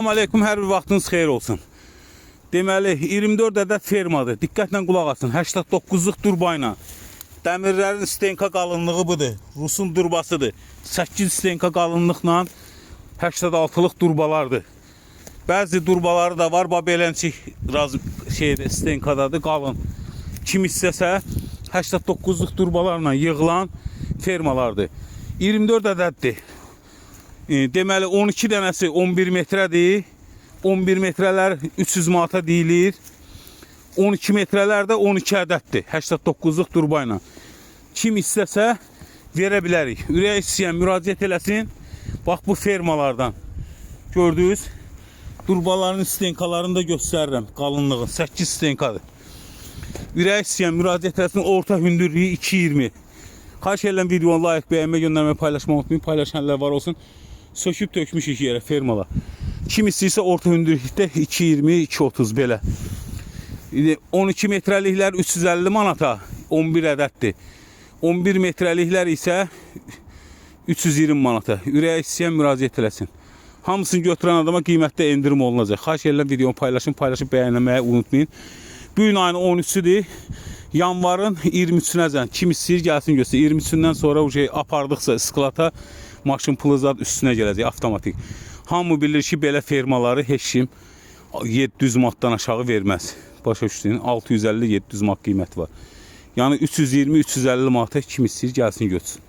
Assalamu aleykum, hər bir vaxtınız xeyir olsun. Deməli, 24 ədəd fermadır. Diqqətlə qulaq asın. 89-luq turbayla. Dəmirlərin stenka qalınlığı budur. Rusun durbasıdır. 8 stenka qalınlıqla 86-lıq durbalardır. Bəzi durbaları da var. Beləncik stenkadadır, qalın. Kim istəsə 89-luq turbalarla yığılan fermalardır. 24 ədəddir. Deməli 12 dənəsi 11 metrədir. 11 metrələr 300 manata deyilir. 12 metrələr də 12 ədəddir. 89-luq turbayla. Kim istəsə verə bilərik. Ürək istəyən müraciət eləsin. Bax bu fermalardan. Gördünüz. Durbaların stenkalarını da göstərirəm. Qalınlığı 8 stenkadır. Ürək istəyən müraciət eləsin. Orta hündürlüyü 2.20. Xahiş edirəm videonu like, bəyənmə, göndərmə, paylaşma unutmayın. Paylaşanlar var olsun. Söküb tökmüşük yerə fermalar. Kim istəyirsə orta hündürlükdə 2.20, 2.30 belə. 12 metrəliklər 350 manata 11 ədəddir. 11 metrəliklər isə 320 manata. Ürək istəyən müraciət eləsin. Hamısını götürən adama qiymətdə endirim olunacaq. Xahiş edirəm videonu paylaşıb bəyənməyi unutmayın. Bu gün ayının 13-üdür. Yanvarın 23-ünəcən kim istəyir gəlsin göstər. 23-ündən sonra apardıqsa isklata maşın pulu zad üstünə gələcək avtomatik. Hamı bilir ki, belə fermaları heç kim 700 manatdan aşağı verməz. Başa düşdün, 650-700 manat qiyməti var. Yəni 320-350 manata kim istəyir gəlsin götürsün.